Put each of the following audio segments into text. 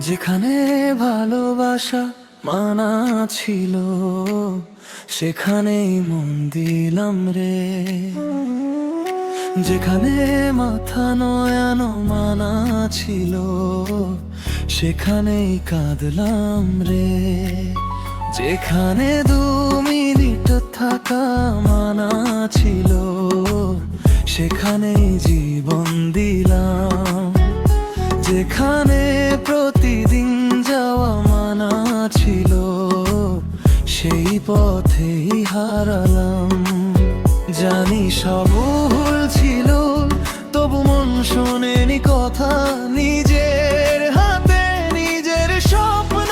যেখানে ভালোবাসা মানা ছিল সেখানেই মন দিলাম রে। যেখানে মাথা নয়ানো মানা ছিল সেখানেই কাঁদলাম রে। যেখানে 2 মিনিট থাকা মানা ছিল সেখানেই জীবন দিলাম। যেখানে প্রতিদিন যাওয়া মানা ছিল সেই পথেই হারালাম। জানি সব ভুল ছিল তবু মন শোনেনি কথা। নিজের হাতে নিজের স্বপ্ন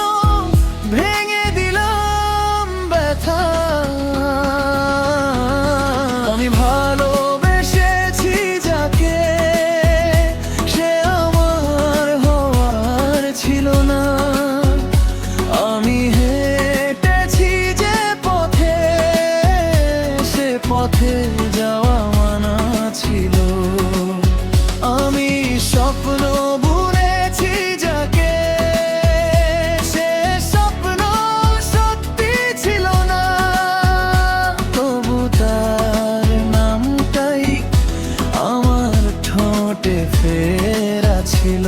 ভেঙে দিলাম ব্যথা। আমি ভালোবেসেছি যাকে সে আমার হওয়ার ছিল না। আমি হেঁটেছি যে পথে সে পথে যাওয়া মানা ছিল। আমি স্বপ্ন বুনেছি যাকে সে স্বপ্ন সত্যি ছিল না। তবু তার নামটাই আমার ঠোঁটে ফেরা ছিল।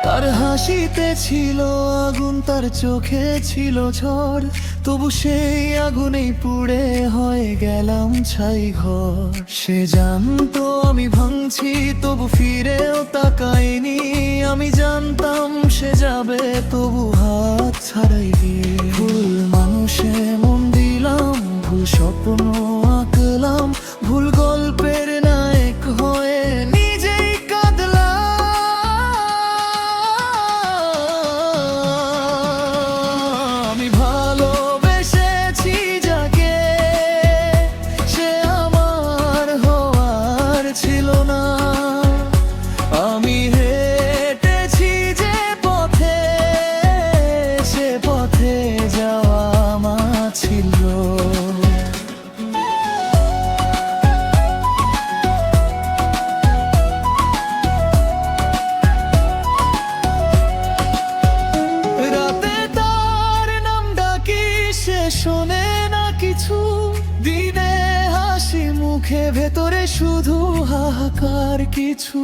তার হাসিতে ছিল আগুন, তার চোখে ছিল ঝড়, তবু সেই আগুনেই পুড়ে হয়ে গেলাম ছাই ঘর। সে জানতো আমি ভাঙছি তবু ফিরেও তাকাইনি। আমি জানতাম সে যাবে তবু হাত ছাড়াইনি। ভুল মানুষে মন দিলাম, ভুল স্বপ্ন আঁকলাম, ভুল গল্পের নায়ক হয়ে নিজেই কাঁদলাম। আমি ভালোবেসেছি যাকে সে আমার হওয়ার ছিল না। আমি হেঁটেছি যে পথে সে পথে যাওয়া আমার ছিল। রাতে তার নাম ডাকি সে শোনে না কিছু। দিনে হাসি মুখে ভেতরে শুধু হাহাকার কিছু।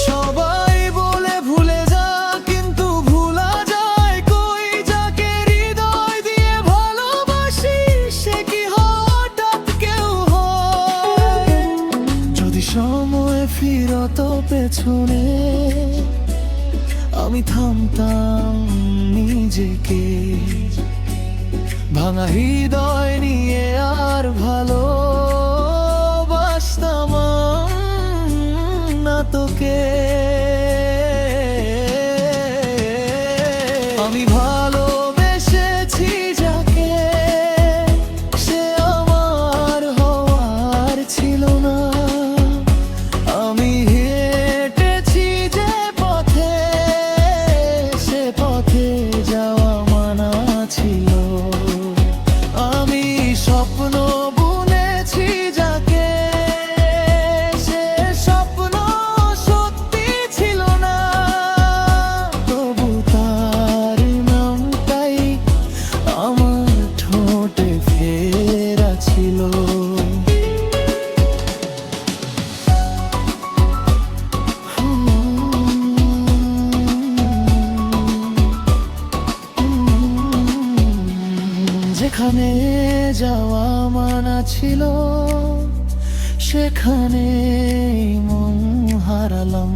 সবাই বলে ভুলে যা কিন্তু ভুলা যায় কই। যাকে হৃদয় দিয়ে ভালোবাসি সে কি হঠাৎ কেউ হয়? যদি সময় ফিরতো পেছনে আমি থামতাম নিজেকে। ভাঙা হৃদয় নিয়ে আর ভালোবাসতাম না তোকে। আমি ভালোবেসেছি যাকে সে আমার হওয়ার ছিল না। আমি হেঁটেছি যে পথে সে পথে যাওয়া মানা ছিল। আমি স্বপ্ন বুনেছি যাকে সে স্বপ্ন সত্যি ছিল না। তবু তার নামটাই আমার ঠোঁটে ফেরা ছিল। যেখানে যাওয়া মানা ছিল সেখানে মন হারালাম।